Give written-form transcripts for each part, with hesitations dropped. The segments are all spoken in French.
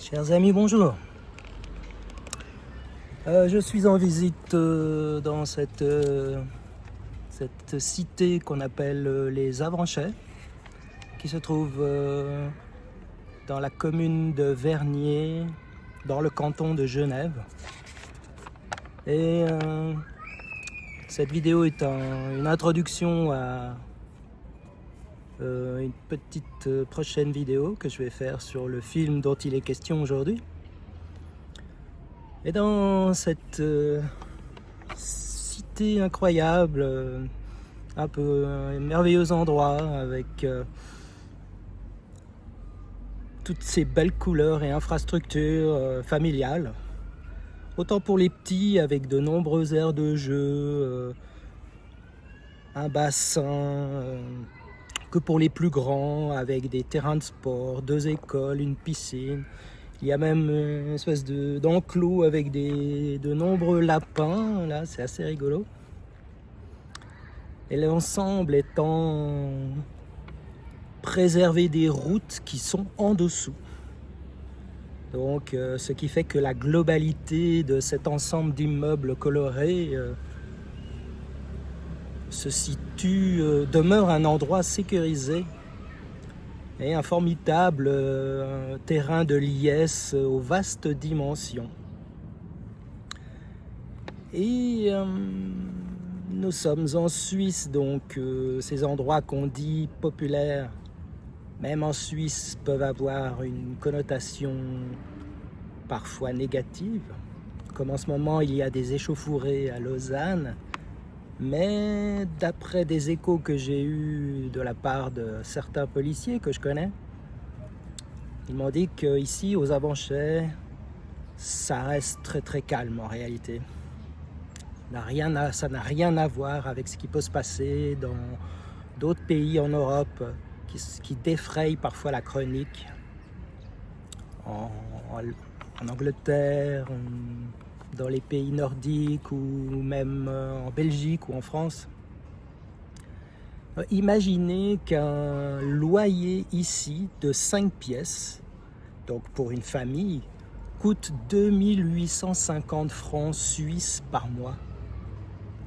Chers amis, bonjour. Je suis en visite dans cette cité qu'on appelle les Avranchais, qui se trouve dans la commune de Vernier, dans le canton de Genève. Et cette vidéo est une introduction à une petite prochaine vidéo que je vais faire sur le film dont il est question aujourd'hui. Et dans cette cité incroyable, un peu un merveilleux endroit avec toutes ces belles couleurs et infrastructures familiales, autant pour les petits avec de nombreuses aires de jeu, un bassin, que pour les plus grands avec des terrains de sport, 2 écoles, une piscine. Il y a même une espèce d'enclos avec de nombreux lapins, là c'est assez rigolo. Et l'ensemble étant préservé des routes qui sont en dessous. Donc ce qui fait que la globalité de cet ensemble d'immeubles colorés demeure un endroit sécurisé et un formidable terrain de liesse aux vastes dimensions. Et nous sommes en Suisse, donc ces endroits qu'on dit populaires, même en Suisse, peuvent avoir une connotation parfois négative. Comme en ce moment, il y a des échauffourées à Lausanne. Mais d'après des échos que j'ai eus de la part de certains policiers que je connais, ils m'ont dit qu'ici, aux Avranchais, ça reste très très calme en réalité. Ça n'a rien à voir avec ce qui peut se passer dans d'autres pays en Europe qui défrayent parfois la chronique. En Angleterre, dans les pays nordiques ou même en Belgique ou en France. Imaginez qu'un loyer ici de 5 pièces, donc pour une famille, coûte 2850 francs suisses par mois.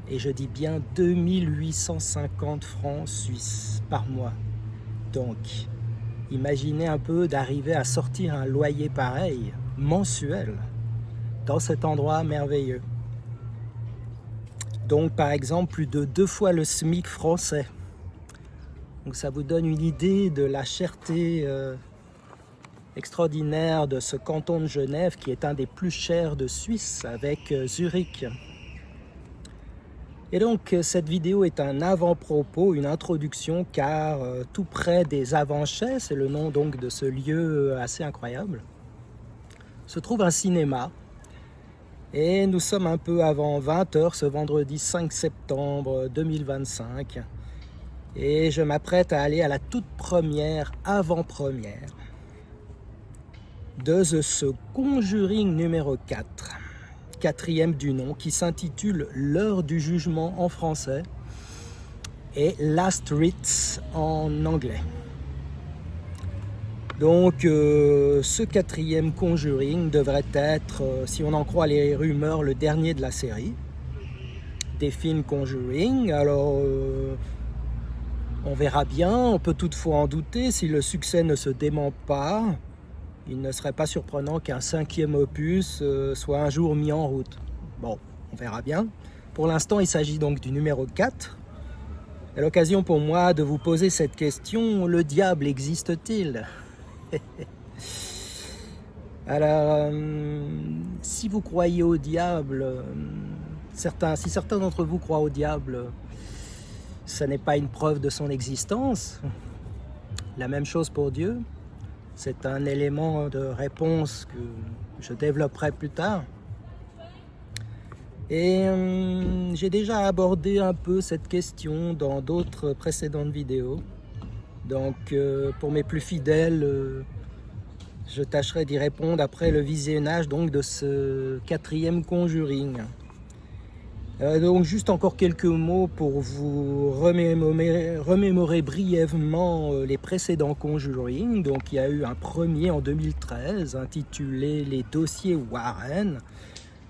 Et je dis bien 2850 francs suisses par mois. Donc, imaginez un peu d'arriver à sortir un loyer pareil, mensuel, dans cet endroit merveilleux. Donc par exemple plus de 2 fois le SMIC français. Donc ça vous donne une idée de la cherté extraordinaire de ce canton de Genève qui est un des plus chers de Suisse avec Zurich. Et donc cette vidéo est un avant-propos, une introduction car tout près des Avranchais, c'est le nom donc de ce lieu assez incroyable, se trouve un cinéma. Et nous sommes un peu avant 20h ce vendredi 5 septembre 2025. Et je m'apprête à aller à la toute première avant-première de ce Conjuring numéro 4, quatrième du nom, qui s'intitule L'heure du jugement en français et Last Rites en anglais. Donc ce quatrième Conjuring devrait être, si on en croit les rumeurs, le dernier de la série des films Conjuring. Alors on verra bien, on peut toutefois en douter. Si le succès ne se dément pas, il ne serait pas surprenant qu'un 5e opus soit un jour mis en route. Bon, on verra bien. Pour l'instant, il s'agit donc du numéro 4. C'est l'occasion pour moi de vous poser cette question: le diable existe-t-il ? Alors, si vous croyez au diable, si certains d'entre vous croient au diable, ce n'est pas une preuve de son existence. La même chose pour Dieu. C'est un élément de réponse que je développerai plus tard. Et j'ai déjà abordé un peu cette question dans d'autres précédentes vidéos. Donc pour mes plus fidèles, je tâcherai d'y répondre après le visionnage donc de ce quatrième Conjuring. Donc juste encore quelques mots pour vous remémorer brièvement les précédents Conjuring. Donc il y a eu un premier en 2013 intitulé Les dossiers Warren,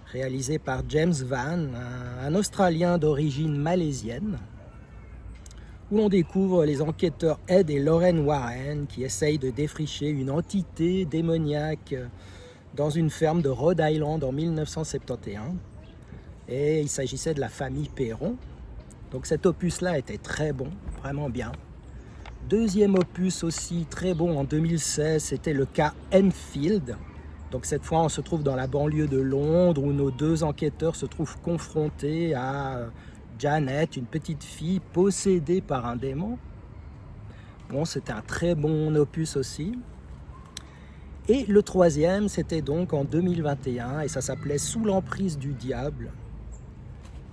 réalisé par James Van, un Australien d'origine malaisienne, où l'on découvre les enquêteurs Ed et Lorraine Warren qui essayent de défricher une entité démoniaque dans une ferme de Rhode Island en 1971. Et il s'agissait de la famille Perron. Donc cet opus-là était très bon, vraiment bien. Deuxième opus aussi très bon en 2016, c'était le cas Enfield. Donc cette fois, on se trouve dans la banlieue de Londres où nos deux enquêteurs se trouvent confrontés à Janet, une petite fille possédée par un démon. Bon, c'était un très bon opus aussi. Et le troisième, c'était donc en 2021 et ça s'appelait Sous l'emprise du diable.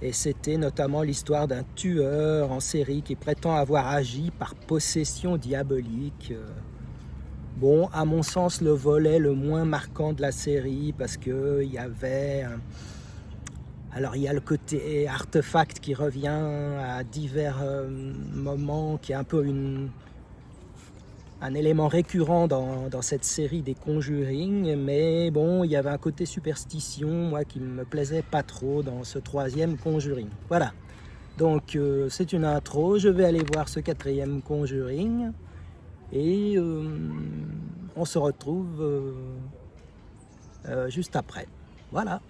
Et c'était notamment l'histoire d'un tueur en série qui prétend avoir agi par possession diabolique. Bon, à mon sens, le volet le moins marquant de la série parce qu'il y avait... Alors il y a le côté artefact qui revient à divers moments, qui est un peu un élément récurrent dans cette série des Conjuring, mais bon, il y avait un côté superstition, moi, qui ne me plaisait pas trop dans ce troisième Conjuring. Voilà, donc c'est une intro, je vais aller voir ce quatrième Conjuring, et on se retrouve juste après. Voilà.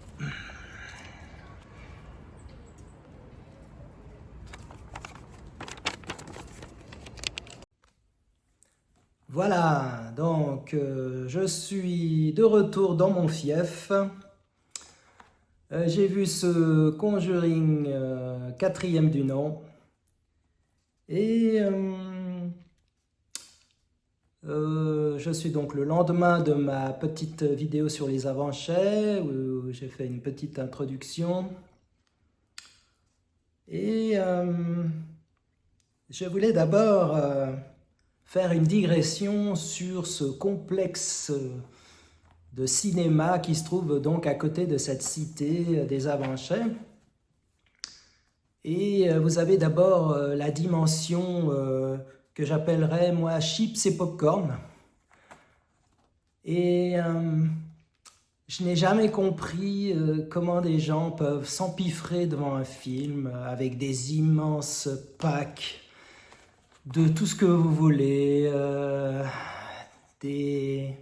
Voilà, donc je suis de retour dans mon fief. J'ai vu ce Conjuring quatrième du nom. Et je suis donc le lendemain de ma petite vidéo sur les Avanchets, où j'ai fait une petite introduction. Et je voulais d'abord faire une digression sur ce complexe de cinéma qui se trouve donc à côté de cette cité des Avanchets. Et vous avez d'abord la dimension que j'appellerais moi chips et popcorn. Et je n'ai jamais compris comment des gens peuvent s'empiffrer devant un film avec des immenses packs de tout ce que vous voulez, des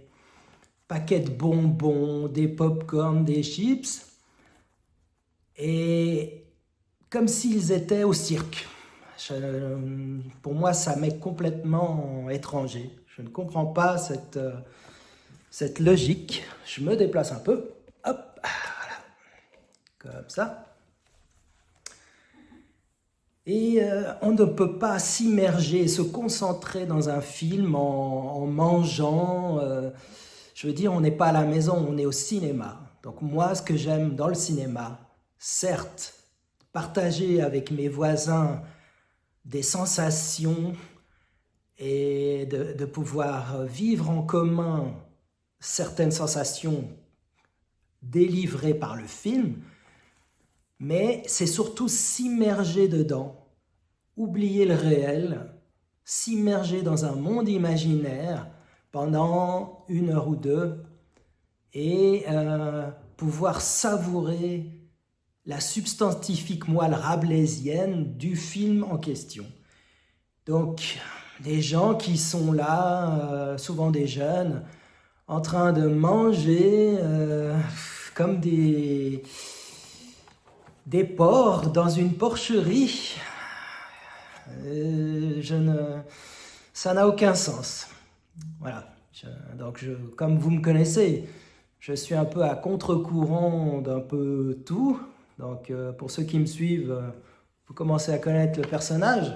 paquets de bonbons, des pop-corn, des chips, et comme s'ils étaient au cirque. Pour moi, ça m'est complètement étranger. Je ne comprends pas cette logique. Je me déplace un peu. Hop, voilà. Comme ça. Et on ne peut pas s'immerger, se concentrer dans un film en mangeant. Je veux dire, on n'est pas à la maison, on est au cinéma. Donc moi, ce que j'aime dans le cinéma, certes, partager avec mes voisins des sensations et de pouvoir vivre en commun certaines sensations délivrées par le film, mais c'est surtout s'immerger dedans, oublier le réel, s'immerger dans un monde imaginaire pendant 1 heure ou 2 et pouvoir savourer la substantifique moelle rabelaisienne du film en question. Donc, des gens qui sont là, souvent des jeunes, en train de manger comme des porcs dans une porcherie. Ça n'a aucun sens. Voilà. Comme vous me connaissez, je suis un peu à contre-courant d'un peu tout. Donc, pour ceux qui me suivent, vous commencez à connaître le personnage.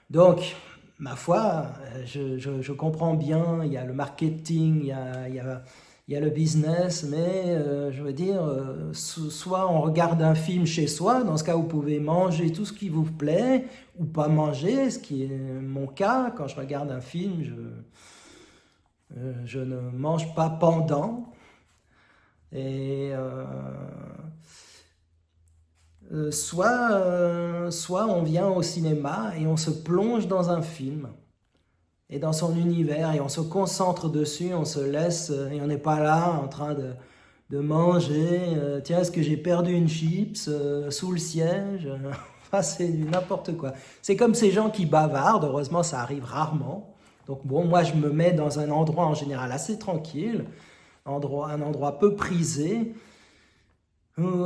Donc, ma foi, je comprends bien, il y a le marketing, il y a le business, mais je veux dire, soit on regarde un film chez soi, dans ce cas vous pouvez manger tout ce qui vous plaît, ou pas manger, ce qui est mon cas. Quand je regarde un film, je ne mange pas pendant. Et Soit on vient au cinéma et on se plonge dans un film et dans son univers et on se concentre dessus, on se laisse et on n'est pas là en train de manger. Tiens, est-ce que j'ai perdu une chips sous le siège? Enfin, c'est du n'importe quoi. C'est comme ces gens qui bavardent, heureusement ça arrive rarement. Donc bon, moi je me mets dans un endroit en général assez tranquille, un endroit peu prisé, où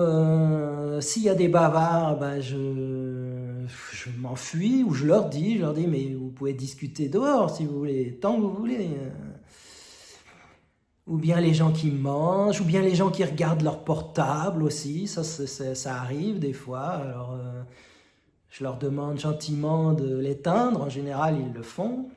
s'il y a des bavards, ben je m'enfuis ou je leur dis, mais vous pouvez discuter dehors si vous voulez, tant que vous voulez. Ou bien les gens qui mangent, ou bien les gens qui regardent leur portable aussi, ça arrive des fois. Alors je leur demande gentiment de l'éteindre, en général ils le font.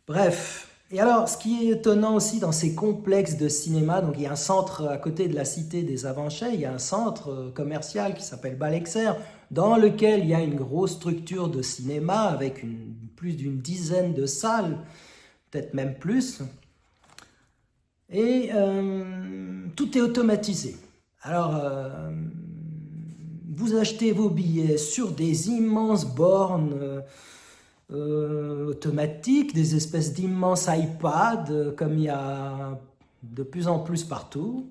Bref, et alors ce qui est étonnant aussi dans ces complexes de cinéma, donc il y a un centre à côté de la cité des Avanchets, il y a un centre commercial qui s'appelle Balexer, dans lequel il y a une grosse structure de cinéma avec plus d'une dizaine de salles, peut-être même plus. Et tout est automatisé. Alors, vous achetez vos billets sur des immenses bornes automatiques, des espèces d'immenses iPads, comme il y a de plus en plus partout.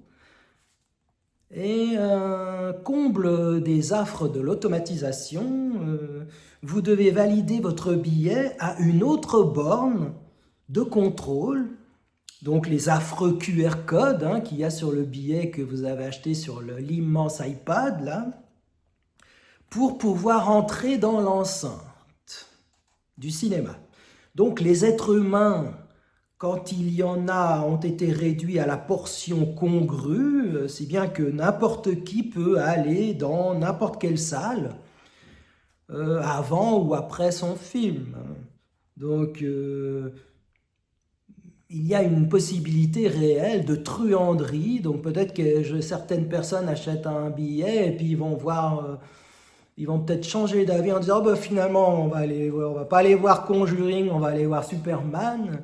Et comble des affres de l'automatisation, vous devez valider votre billet à une autre borne de contrôle. Donc les affreux QR codes qu'il y a sur le billet que vous avez acheté sur l'immense iPad, là, pour pouvoir entrer dans l'enceinte du cinéma. Donc les êtres humains, quand il y en a, ont été réduits à la portion congrue, si bien que n'importe qui peut aller dans n'importe quelle salle, avant ou après son film. Donc il y a une possibilité réelle de truanderie, donc peut-être que certaines personnes achètent un billet et puis ils vont peut-être changer d'avis en disant finalement on va pas aller voir Conjuring, on va aller voir Superman.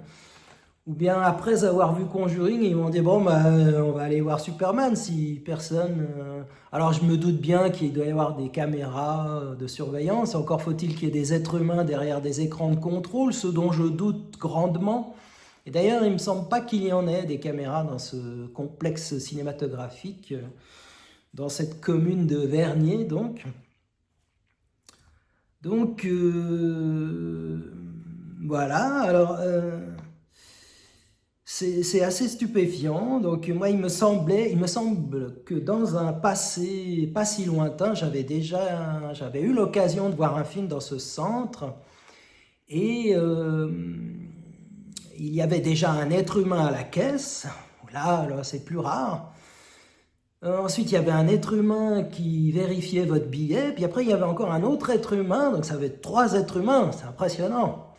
Ou bien après avoir vu Conjuring, ils vont dire on va aller voir Superman si personne. Alors je me doute bien qu'il doit y avoir des caméras de surveillance, encore faut-il qu'il y ait des êtres humains derrière des écrans de contrôle, ce dont je doute grandement. Et d'ailleurs, il ne me semble pas qu'il y en ait des caméras dans ce complexe cinématographique, dans cette commune de Vernier, donc. Donc, voilà, alors, c'est assez stupéfiant. Donc, moi, il me semble que dans un passé pas si lointain, j'avais eu l'occasion de voir un film dans ce centre, et il y avait déjà un être humain à la caisse. Là c'est plus rare. Ensuite, il y avait un être humain qui vérifiait votre billet. Puis après, il y avait encore un autre être humain. Donc, ça avait 3 êtres humains. C'est impressionnant.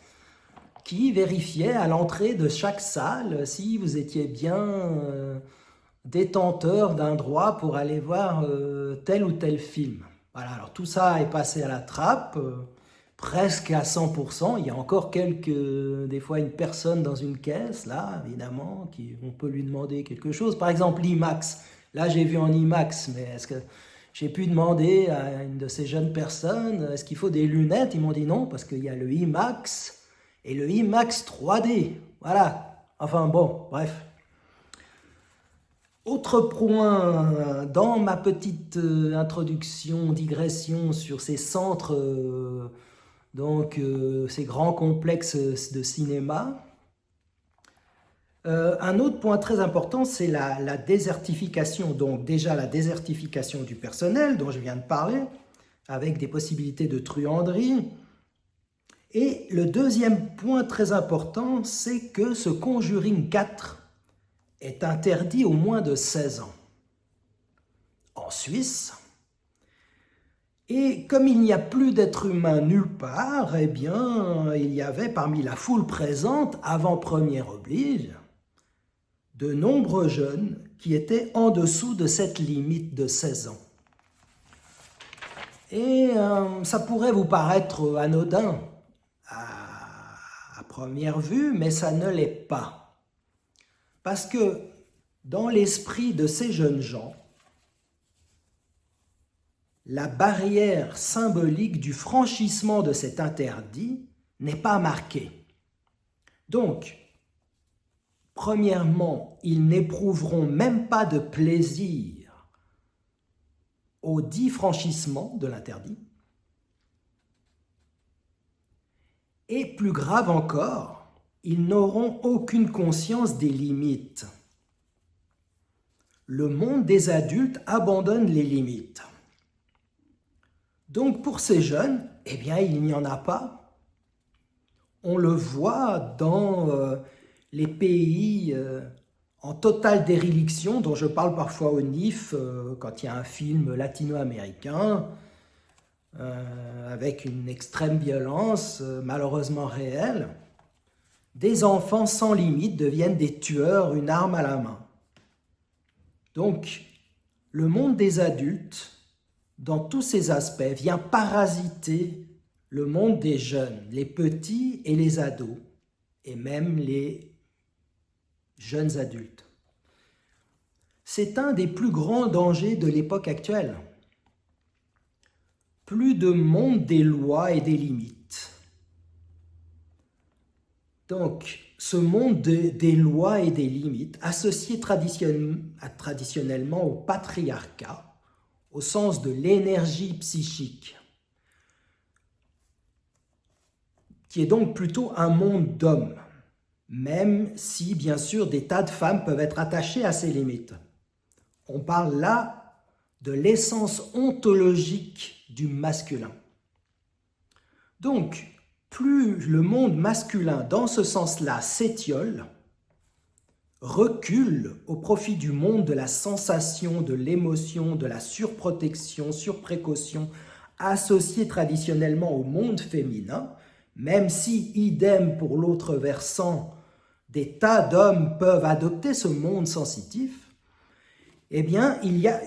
Qui vérifiait à l'entrée de chaque salle si vous étiez bien détenteur d'un droit pour aller voir tel ou tel film. Voilà, alors tout ça est passé à la trappe. Presque à 100%, il y a encore des fois une personne dans une caisse, là, évidemment, on peut lui demander quelque chose. Par exemple, l'IMAX. Là, j'ai vu en IMAX, mais est-ce que j'ai pu demander à une de ces jeunes personnes, est-ce qu'il faut des lunettes? Ils m'ont dit non, parce qu'il y a le IMAX et le IMAX 3D. Voilà. Enfin bon, bref. Autre point, dans ma petite introduction, digression sur ces centres... Donc, ces grands complexes de cinéma. Un autre point très important, c'est la désertification. Donc, déjà la désertification du personnel, dont je viens de parler, avec des possibilités de truanderie. Et le deuxième point très important, c'est que ce Conjuring 4 est interdit aux moins de 16 ans. En Suisse. Et comme il n'y a plus d'êtres humains nulle part, eh bien, il y avait parmi la foule présente, avant-première oblige, de nombreux jeunes qui étaient en dessous de cette limite de 16 ans. Et ça pourrait vous paraître anodin à première vue, mais ça ne l'est pas. Parce que dans l'esprit de ces jeunes gens, la barrière symbolique du franchissement de cet interdit n'est pas marquée. Donc, premièrement, ils n'éprouveront même pas de plaisir au dit franchissement de l'interdit. Et plus grave encore, ils n'auront aucune conscience des limites. Le monde des adultes abandonne les limites. Donc pour ces jeunes, eh bien il n'y en a pas. On le voit dans les pays en totale déréliction, dont je parle parfois au NIF, quand il y a un film latino-américain, avec une extrême violence, malheureusement réelle. Des enfants sans limite deviennent des tueurs, une arme à la main. Donc, le monde des adultes, dans tous ses aspects, vient parasiter le monde des jeunes, les petits et les ados, et même les jeunes adultes. C'est un des plus grands dangers de l'époque actuelle. Plus de monde des lois et des limites. Donc, ce monde des lois et des limites, associé traditionnellement au patriarcat, au sens de l'énergie psychique, qui est donc plutôt un monde d'hommes, même si, bien sûr, des tas de femmes peuvent être attachées à ces limites. On parle là de l'essence ontologique du masculin. Donc, plus le monde masculin, dans ce sens-là, s'étiole, recule au profit du monde de la sensation, de l'émotion, de la surprotection, surprécaution, associé traditionnellement au monde féminin, même si, idem pour l'autre versant, des tas d'hommes peuvent adopter ce monde sensitif, eh bien, il y a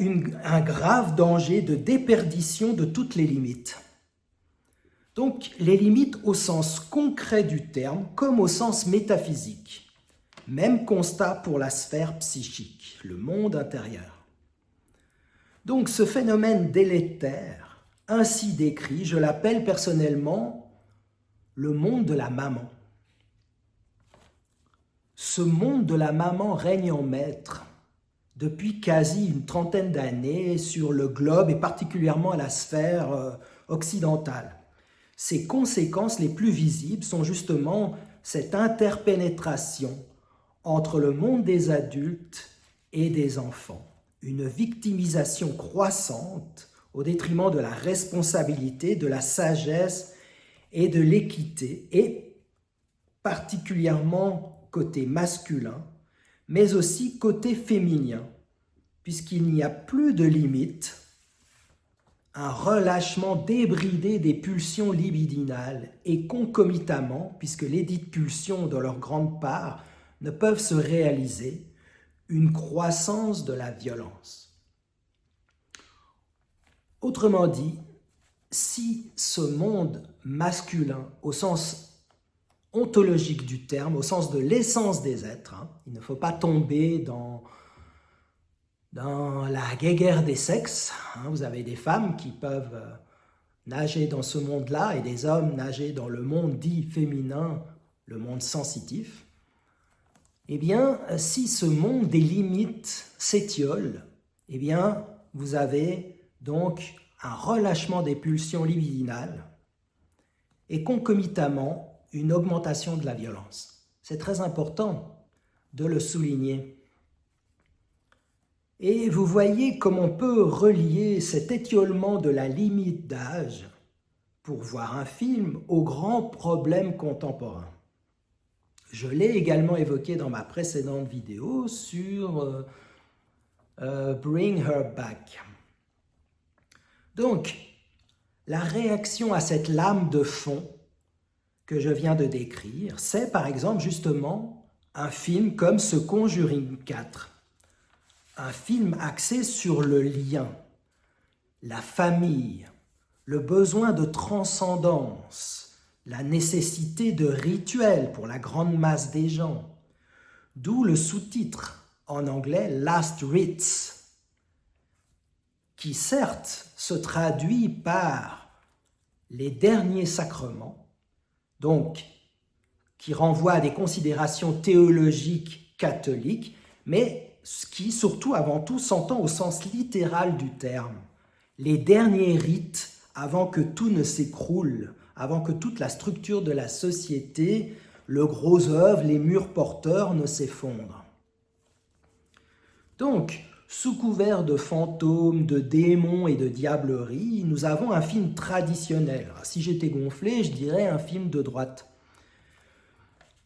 un grave danger de déperdition de toutes les limites. Donc, les limites au sens concret du terme comme au sens métaphysique. Même constat pour la sphère psychique, le monde intérieur. Donc, ce phénomène délétère, ainsi décrit, je l'appelle personnellement le monde de la maman. Ce monde de la maman règne en maître depuis quasi une trentaine d'années sur le globe et particulièrement à la sphère occidentale. Ses conséquences les plus visibles sont justement cette interpénétration entre le monde des adultes et des enfants, une victimisation croissante au détriment de la responsabilité, de la sagesse et de l'équité, et particulièrement côté masculin, mais aussi côté féminin, puisqu'il n'y a plus de limite, un relâchement débridé des pulsions libidinales et concomitamment, puisque les dites pulsions, dans leur grande part, ne peuvent se réaliser, une croissance de la violence. Autrement dit, si ce monde masculin, au sens ontologique du terme, au sens de l'essence des êtres, il ne faut pas tomber dans la guéguerre des sexes, vous avez des femmes qui peuvent nager dans ce monde-là et des hommes nager dans le monde dit féminin, le monde sensitif. Eh bien, si ce monde des limites s'étiole, eh bien, vous avez donc un relâchement des pulsions libidinales et concomitamment une augmentation de la violence. C'est très important de le souligner. Et vous voyez comme on peut relier cet étiolement de la limite d'âge pour voir un film aux grands problèmes contemporains. Je l'ai également évoqué dans ma précédente vidéo sur Bring Her Back. Donc, la réaction à cette lame de fond que je viens de décrire, c'est par exemple justement un film comme ce Conjuring 4. Un film axé sur le lien, la famille, le besoin de transcendance, la nécessité de rituels pour la grande masse des gens, d'où le sous-titre en anglais « Last Rites ». qui certes se traduit par les derniers sacrements, donc qui renvoie à des considérations théologiques catholiques, mais qui surtout, avant tout, s'entend au sens littéral du terme. Les derniers rites avant que tout ne s'écroule, avant que toute la structure de la société, le gros œuvre, les murs porteurs ne s'effondrent. Donc, sous couvert de fantômes, de démons et de diableries, nous avons un film traditionnel. Si j'étais gonflé, je dirais un film de droite.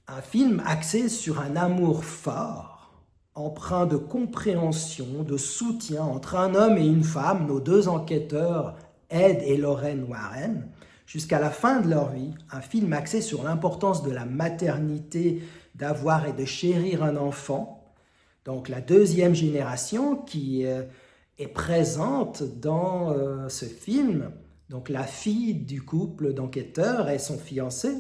Un film axé sur un amour fort, empreint de compréhension, de soutien entre un homme et une femme, nos deux enquêteurs, Ed et Lorraine Warren, jusqu'à la fin de leur vie. Un film axé sur l'importance de la maternité, d'avoir et de chérir un enfant. Donc la deuxième génération qui est présente dans ce film, donc la fille du couple d'enquêteurs et son fiancé.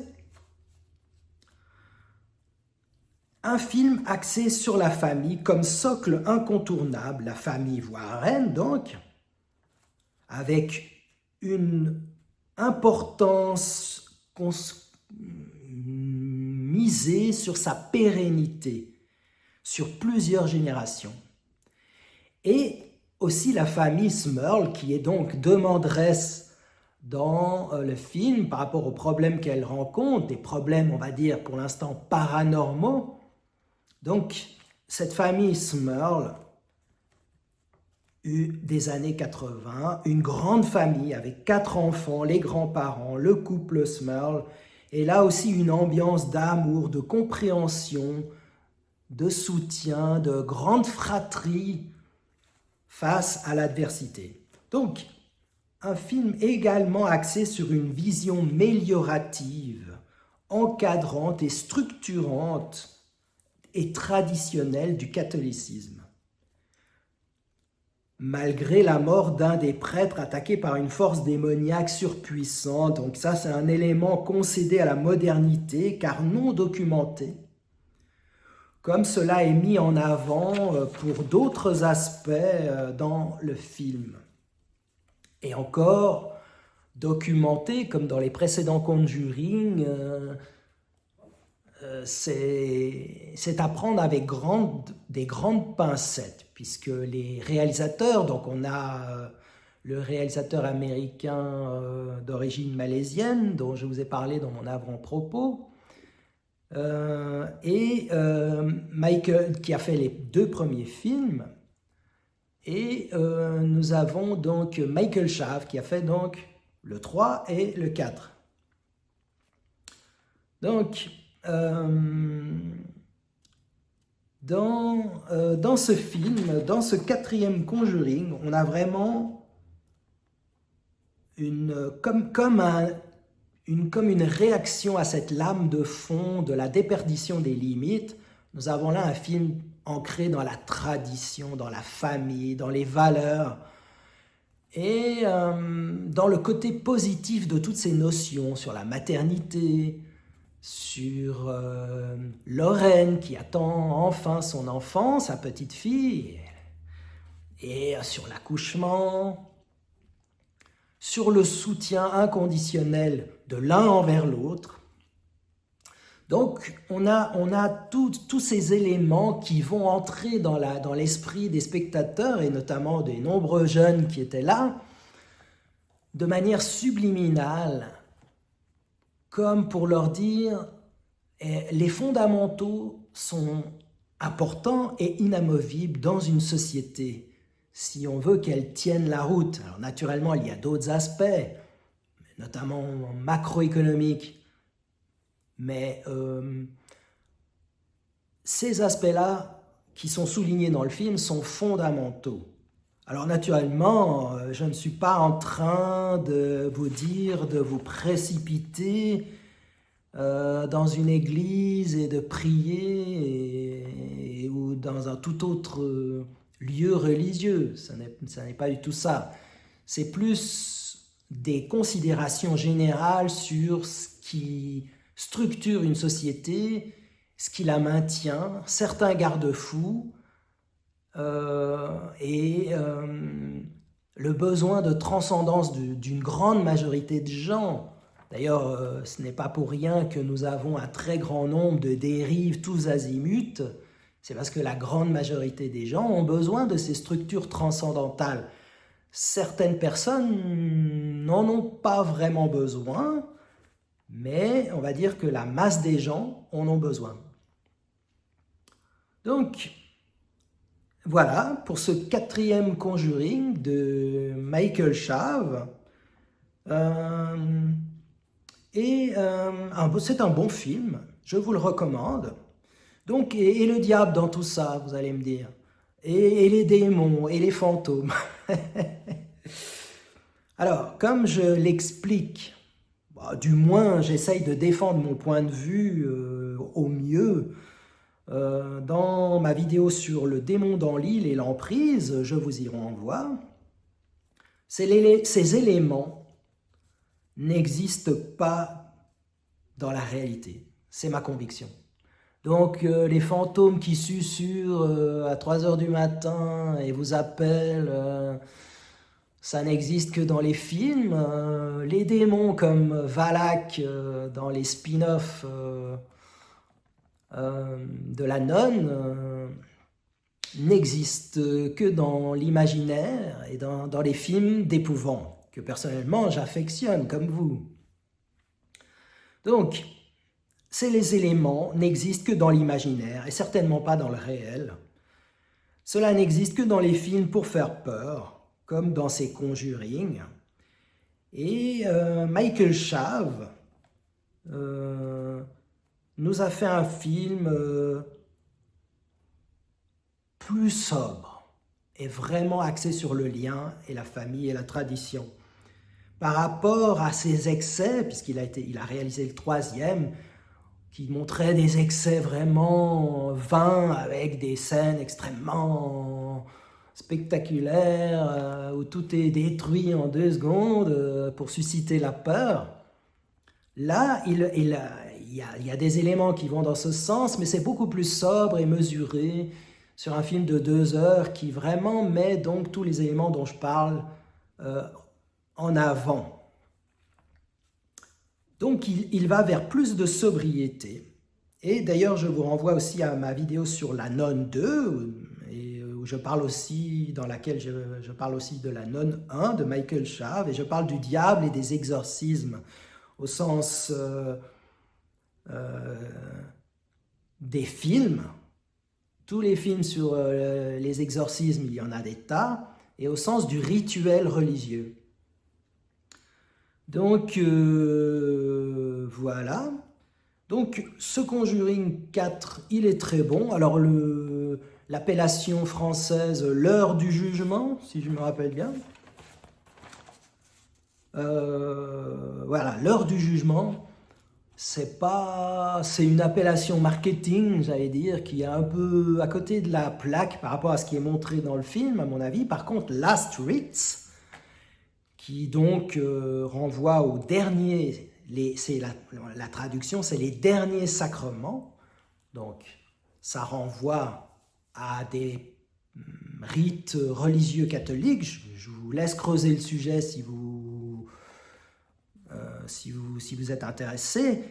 Un film axé sur la famille comme socle incontournable, la famille Warren donc, avec une importance misée sur sa pérennité, sur plusieurs générations. Et aussi la famille Smurl, qui est donc demanderesse dans le film par rapport aux problèmes qu'elle rencontre, des problèmes, on va dire, pour l'instant paranormaux. Donc, cette famille Smurl, des années 80, une grande famille avec 4 enfants, les grands-parents, le couple Smurl, et là aussi une ambiance d'amour, de compréhension, de soutien, de grande fratrie face à l'adversité. Donc, un film également axé sur une vision méliorative, encadrante et structurante et traditionnelle du catholicisme. Malgré la mort d'un des prêtres attaqué par une force démoniaque surpuissante, donc ça c'est un élément concédé à la modernité car non documenté, comme cela est mis en avant pour d'autres aspects dans le film. Et encore, documenté, comme dans les précédents Conjuring, c'est à prendre avec des grandes pincettes, puisque les réalisateurs, donc on a le réalisateur américain d'origine malaisienne, dont je vous ai parlé dans mon avant-propos, et Michael, qui a fait les 2 premiers films, et nous avons donc Michael Schaaf, qui a fait donc le 3 et le 4. Donc, dans ce film, dans ce 4e Conjuring, on a vraiment comme une réaction à cette lame de fond de la déperdition des limites. Nous avons là un film ancré dans la tradition, dans la famille, dans les valeurs, et dans le côté positif de toutes ces notions sur la maternité, sur Lorraine qui attend enfin son enfant, sa petite fille, et sur l'accouchement, sur le soutien inconditionnel de l'un envers l'autre. Donc on a tous ces éléments qui vont entrer dans l'esprit des spectateurs, et notamment des nombreux jeunes qui étaient là, de manière subliminale, comme pour leur dire les fondamentaux sont importants et inamovibles dans une société si on veut qu'elle tienne la route. Alors naturellement, il y a d'autres aspects, notamment macroéconomiques, mais ces aspects-là qui sont soulignés dans le film sont fondamentaux. Alors naturellement, je ne suis pas en train de vous dire de vous précipiter dans une église et de prier ou dans un tout autre lieu religieux. Ça n'est pas du tout ça. C'est plus des considérations générales sur ce qui structure une société, ce qui la maintient, certains garde-fous, et le besoin de transcendance d'une grande majorité de gens. D'ailleurs, ce n'est pas pour rien que nous avons un très grand nombre de dérives tous azimuts. C'est parce que la grande majorité des gens ont besoin de ces structures transcendantales. Certaines personnes n'en ont pas vraiment besoin, mais on va dire que la masse des gens en ont besoin. Donc, voilà pour ce 4e Conjuring de Michael Shave. C'est un bon film, je vous le recommande. Donc, et le diable dans tout ça, vous allez me dire. Et les démons, et les fantômes. Alors, comme je l'explique, du moins j'essaye de défendre mon point de vue au mieux, dans ma vidéo sur le démon dans l'île et l'emprise, je vous y renvoie, ces éléments n'existent pas dans la réalité. C'est ma conviction. Donc les fantômes qui susurrent à 3 heures du matin et vous appellent, ça n'existe que dans les films. Les démons comme Valak dans les spin-offs de la nonne n'existent que dans l'imaginaire et dans les films d'épouvante, que personnellement j'affectionne comme vous. Donc, ces éléments n'existent que dans l'imaginaire et certainement pas dans le réel. Cela n'existe que dans les films pour faire peur, comme dans ces Conjuring. Et Michael Shave nous a fait un film plus sobre et vraiment axé sur le lien et la famille et la tradition. Par rapport à ses excès, puisqu'il a réalisé le 3e, qui montrait des excès vraiment vains avec des scènes extrêmement spectaculaires où tout est détruit en 2 secondes pour susciter la peur. Là, il y a des éléments qui vont dans ce sens, mais c'est beaucoup plus sobre et mesuré sur un film de 2 heures qui vraiment met donc tous les éléments dont je parle en avant. Donc il va vers plus de sobriété. Et d'ailleurs, je vous renvoie aussi à ma vidéo sur La Nonne 2, où je parle aussi, dans laquelle je parle aussi de La Nonne 1 de Michael Shave, et je parle du diable et des exorcismes au sens des films. Tous les films sur les exorcismes, il y en a des tas, et au sens du rituel religieux. Donc, voilà. Donc, ce Conjuring 4, il est très bon. Alors, l'appellation française, l'heure du jugement, si je me rappelle bien. Voilà, l'heure du jugement, c'est une appellation marketing, j'allais dire, qui est un peu à côté de la plaque par rapport à ce qui est montré dans le film, à mon avis. Par contre, Last Rites, qui donc renvoie aux derniers, la traduction, c'est les derniers sacrements. Donc, ça renvoie à des rites religieux catholiques. Je vous laisse creuser le sujet si vous êtes intéressé.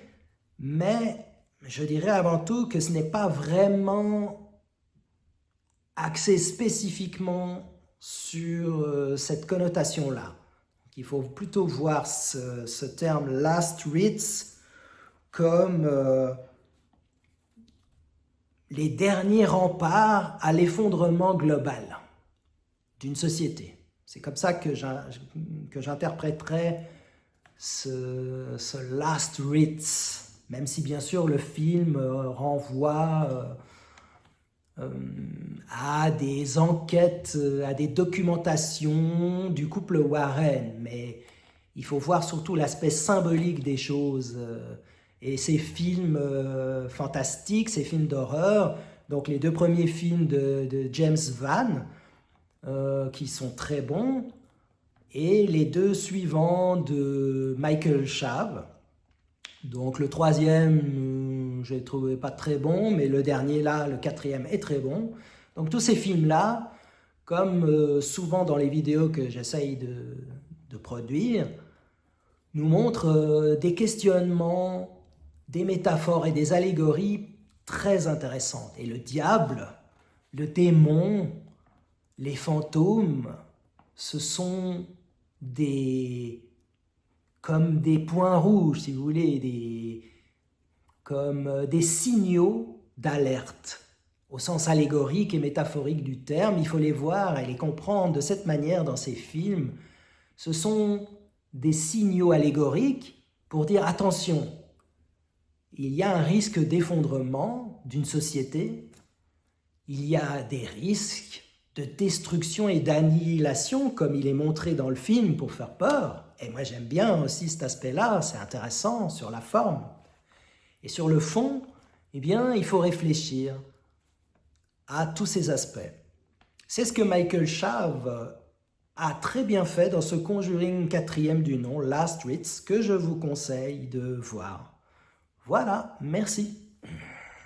Mais je dirais avant tout que ce n'est pas vraiment axé spécifiquement sur cette connotation-là. Il faut plutôt voir ce terme « last rites » comme les derniers remparts à l'effondrement global d'une société. C'est comme ça que j'interpréterais ce « last rites », même si bien sûr le film renvoie à des enquêtes, à des documentations du couple Warren, mais il faut voir surtout l'aspect symbolique des choses. Et ces films fantastiques, ces films d'horreur, donc les 2 premiers films de James Van, qui sont très bons, et les 2 suivants de Michael Shave. Donc le 3e, je l'ai trouvé pas très bon, mais le dernier là, le 4e, est très bon. Donc tous ces films-là, comme souvent dans les vidéos que j'essaye de produire, nous montre des questionnements, des métaphores et des allégories très intéressantes. Et le diable, le démon, les fantômes, ce sont comme des points rouges, si vous voulez, comme des signaux d'alerte. Au sens allégorique et métaphorique du terme, il faut les voir et les comprendre de cette manière dans ces films. Ce sont des signaux allégoriques pour dire attention, il y a un risque d'effondrement d'une société, il y a des risques de destruction et d'annihilation comme il est montré dans le film pour faire peur. Et moi j'aime bien aussi cet aspect-là, c'est intéressant sur la forme. Et sur le fond, eh bien, il faut réfléchir à tous ces aspects. C'est ce que Michael Chave a très bien fait dans ce Conjuring 4e du nom, Last Rites, que je vous conseille de voir. Voilà, merci.